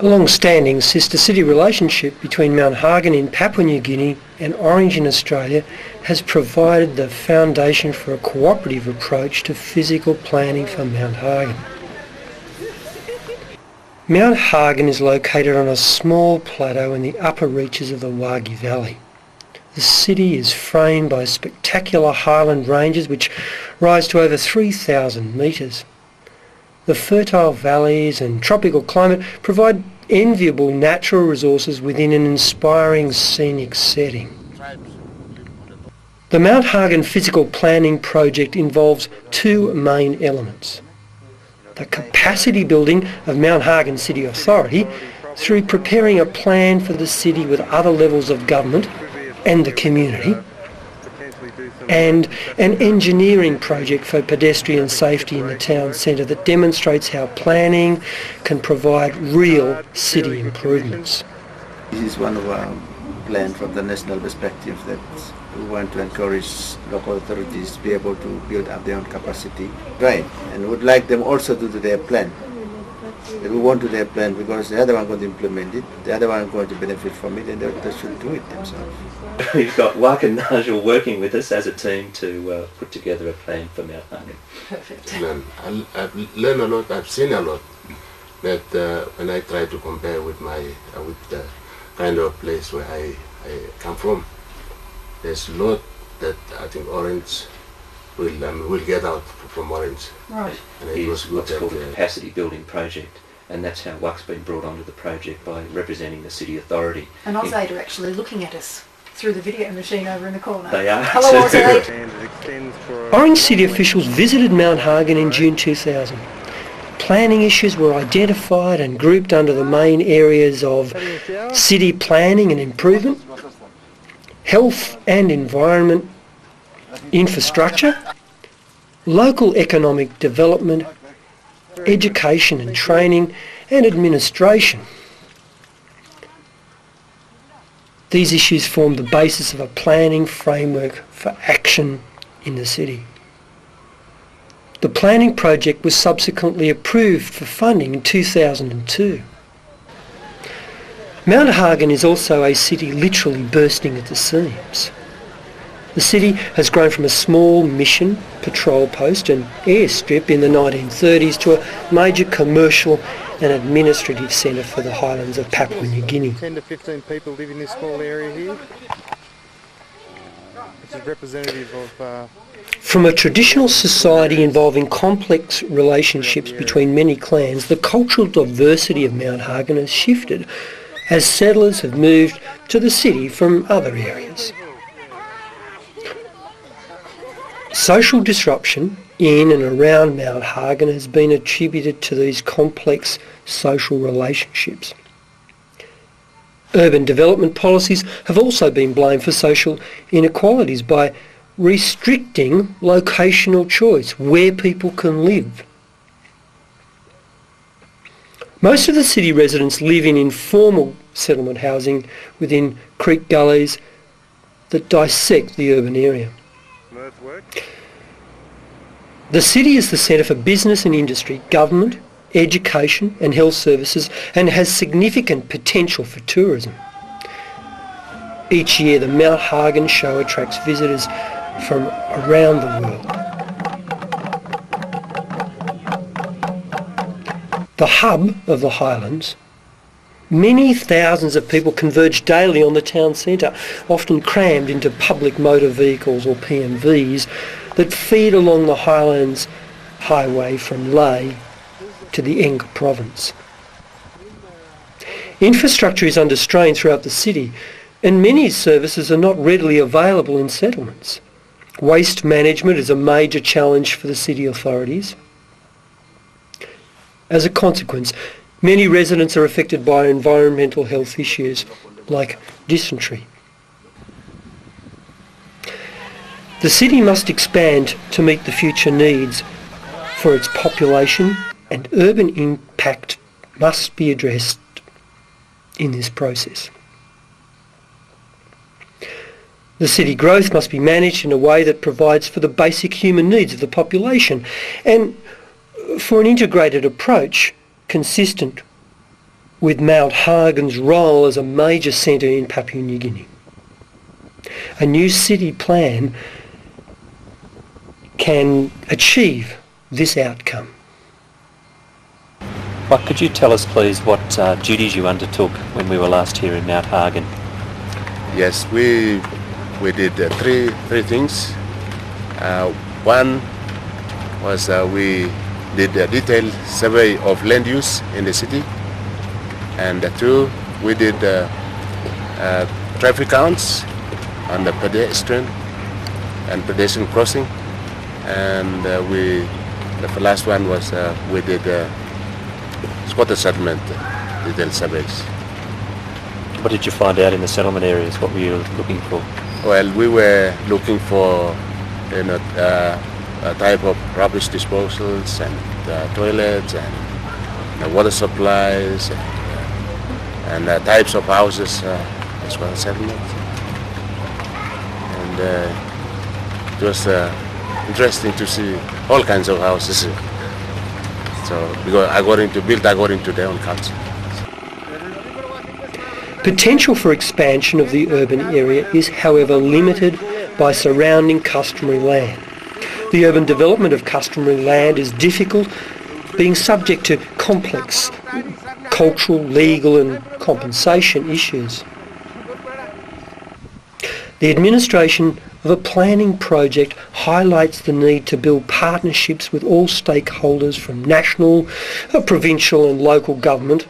A long-standing sister-city relationship between Mount Hagen in Papua New Guinea and Orange in Australia has provided the foundation for a cooperative approach to physical planning for Mount Hagen. Mount Hagen is located on a small plateau in the upper reaches of the Wagi Valley. The city is framed by spectacular highland ranges which rise to over 3,000 metres. The fertile valleys and tropical climate provide enviable natural resources within an inspiring scenic setting. The Mount Hagen Physical Planning Project involves two main elements: the capacity building of Mount Hagen City Authority through preparing a plan for the city with other levels of government and the community, and an engineering project for pedestrian safety in the town centre that demonstrates how planning can provide real city improvements. This is one of our plans from the national perspective, that we want to encourage local authorities to be able to build up their own capacity, right? And would like them also to do their plan. They will want to do their plan because the other one going to implement it, the other one going to benefit from it, and they should do it themselves. We've got Wak and Nigel working with us as a team to put together a plan for Mount Hagen. Perfect. I've learned a lot, I've seen a lot, that when I try to compare with the kind of place where I come from, there's a lot that I think Orange will get out from Orange. Right. And it was good. What's called a capacity building project, and that's how Wak's been brought onto the project, by representing the city authority. And AusAid are actually looking at us through the video machine over in the corner. They are. Hello, AusAid. Orange City officials visited Mount Hagen in June 2000. Planning issues were identified and grouped under the main areas of city planning and improvement, health and environment, infrastructure, local economic development, education and training, and administration. These issues formed the basis of a planning framework for action in the city. The planning project was subsequently approved for funding in 2002. Mount Hagen is also a city literally bursting at the seams. The city has grown from a small mission, patrol post and airstrip in the 1930s to a major commercial and administrative centre for the highlands of Papua New Guinea. 10 to 15 people live in this small area here, which is representative of... From a traditional society involving complex relationships between many clans, the cultural diversity of Mount Hagen has shifted as settlers have moved to the city from other areas. Social disruption in and around Mount Hagen has been attributed to these complex social relationships. Urban development policies have also been blamed for social inequalities by restricting locational choice, where people can live. Most of the city residents live in informal settlement housing within creek gullies that dissect the urban area. The city is the centre for business and industry, government, education and health services, and has significant potential for tourism. Each year the Mount Hagen show attracts visitors from around the world. The hub of the Highlands, many thousands of people converge daily on the town centre, often crammed into public motor vehicles or PMVs that feed along the Highlands highway from Lae to the Enga province. Infrastructure is under strain throughout the city, and many services are not readily available in settlements. Waste management is a major challenge for the city authorities. As a consequence, many residents are affected by environmental health issues like dysentery. The city must expand to meet the future needs for its population, and urban impact must be addressed in this process. The city growth must be managed in a way that provides for the basic human needs of the population, and for an integrated approach consistent with Mount Hagen's role as a major centre in Papua New Guinea. A new city plan can achieve this outcome. Mike, could you tell us please what duties you undertook when we were last here in Mount Hagen? Yes, we did three things. One was we did a detailed survey of land use in the city, and two, we did traffic counts on the pedestrian crossing, and the last one was we did squatter settlement detailed surveys. What did you find out in the settlement areas? What were you looking for? Well, we were looking for a type of rubbish disposals and toilets and water supplies and types of houses as well as settlements. And it was interesting to see all kinds of houses. So because built according to their own culture. Potential for expansion of the urban area is, however, limited by surrounding customary land. The urban development of customary land is difficult, being subject to complex cultural, legal and compensation issues. The administration of a planning project highlights the need to build partnerships with all stakeholders from national, provincial and local government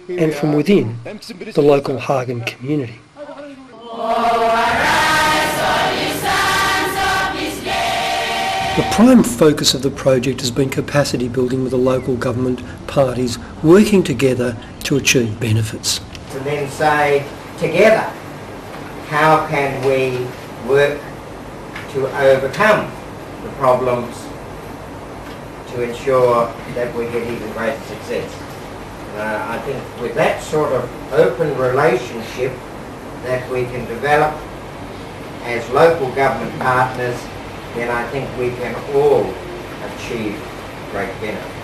and from within the local Hagen community. The prime focus of the project has been capacity building with the local government parties working together to achieve benefits. To then say, together, how can we work to overcome the problems to ensure that we get even greater success? I think with that sort of open relationship that we can develop as local government partners, then I think we can all achieve great benefits.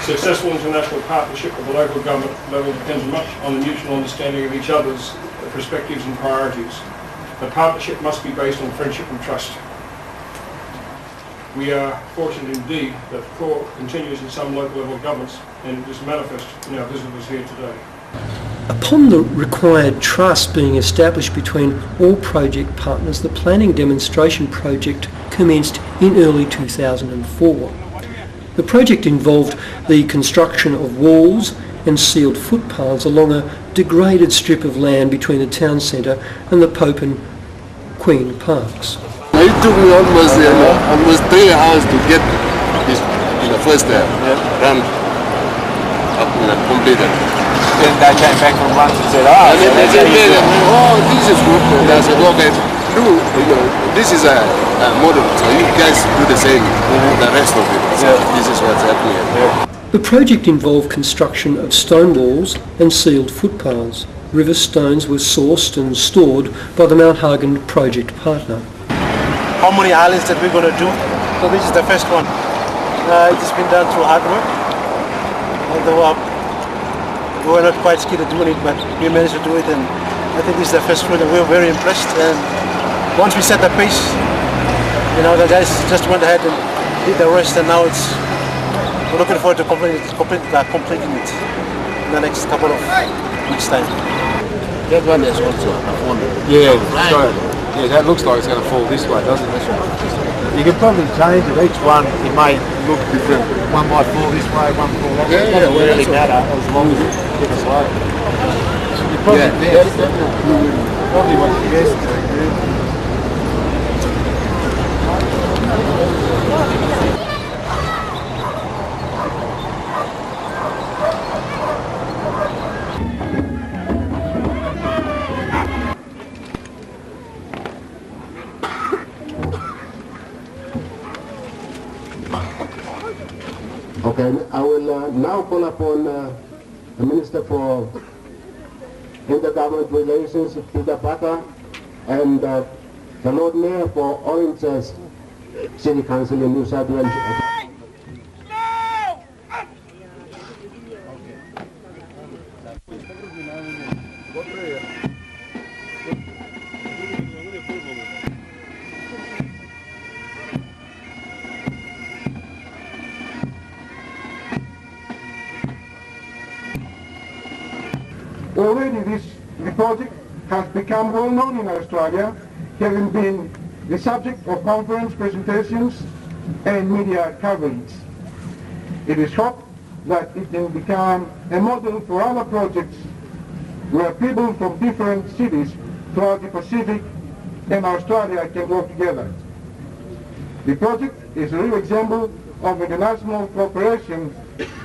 Successful international partnership at the local government level depends much on the mutual understanding of each other's perspectives and priorities. The partnership must be based on friendship and trust. We are fortunate indeed that the core continues in some local level governments, and it is manifest in our visitors here today. Upon the required trust being established between all project partners, the planning demonstration project commenced in early 2004. The project involved the construction of walls and sealed footpaths along a degraded strip of land between the town centre and the Pope and Queen parks. It took me almost 3 hours to get this first round completed. Then I came back from once and said, this is good. And I said, okay, this is a model, so you guys do the same, the rest of it. So this is what's happening. The project involved construction of stone walls and sealed footpaths. River stones were sourced and stored by the Mount Hagen project partner. How many islands that we're going to do? So this is the first one. It's been done through hard work. Although we were not quite skilled at doing it, but we managed to do it, and I think this is the first one, and we were very impressed. And once we set the pace, the guys just went ahead and did the rest, and now we're looking forward to completing it in the next couple of weeks' time. That one is also a phone. Yeah, that looks like it's going to fall this way, doesn't it? You can probably change it. Each one, it may look different. One might fall this way, one fall that way. It doesn't really matter as long as it gets slow. You probably want to guess. Okay, I will now call upon the Minister for Intergovernment Relations, Peter Packer, and the Lord Mayor for Orange City Council in New South Wales. Already the project has become well known in Australia, having been the subject of conference presentations and media coverage. It is hoped that it can become a model for other projects where people from different cities throughout the Pacific and Australia can work together. The project is a real example of international cooperation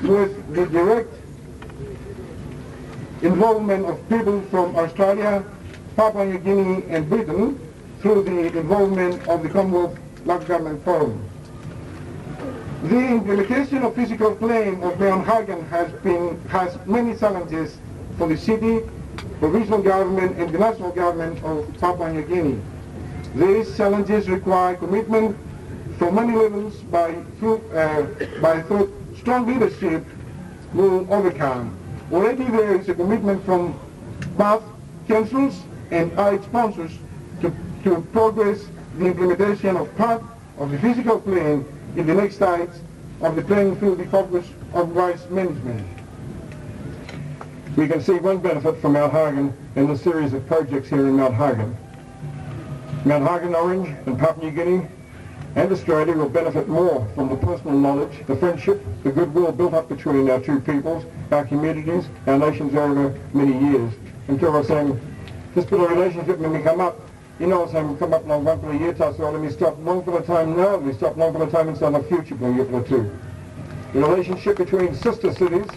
with the direct involvement of people from Australia, Papua New Guinea and Britain through the involvement of the Commonwealth Local Government Forum. The implementation of physical plan of Mount Hagen has many challenges for the city, provincial government and the national government of Papua New Guinea. These challenges require commitment from many levels through strong leadership will overcome. Already there is a commitment from both councils and aid sponsors to progress the implementation of part of the physical plan in the next stage of the plan through the focus of waste management. We can see one benefit from Mount Hagen in the series of projects here in Mount Hagen. Mount Hagen, Orange and Papua New Guinea and Australia will benefit more from the personal knowledge, the friendship, the goodwill built up between our two peoples, our communities, our nations over many years. Until I was saying, this bit of relationship when we come up, you know, saying we come up long one for a year, so let me stop long for the time now, we stop long for the time inside the future for a year for the two. The relationship between sister cities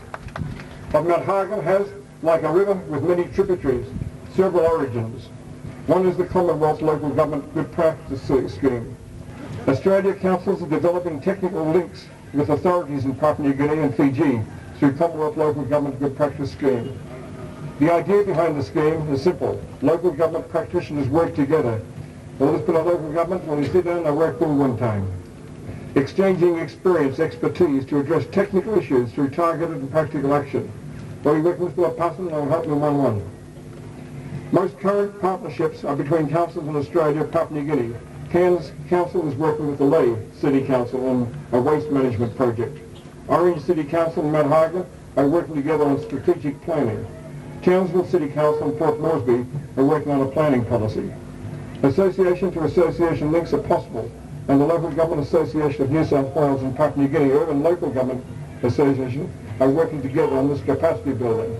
of Mount Hagen has, like a river with many tributaries, several origins. One is the Commonwealth Local Government Good Practice Scheme. Australia councils are developing technical links with authorities in Papua New Guinea and Fiji through Commonwealth Local Government Good Practice Scheme. The idea behind the scheme is simple. Local government practitioners work together. All this bit of local government, when they sit down, they work all one time. Exchanging experience, expertise to address technical issues through targeted and practical action. While you work with a person, they'll help you one-on-one. Most current partnerships are between councils in Australia and Papua New Guinea. Cairns Council is working with the Lay City Council on a waste management project. Orange City Council and Mount Hagen are working together on strategic planning. Townsville City Council and Port Moresby are working on a planning policy. Association to association links are possible, and the Local Government Association of New South Wales and Papua New Guinea Urban Local Government Association are working together on this capacity building.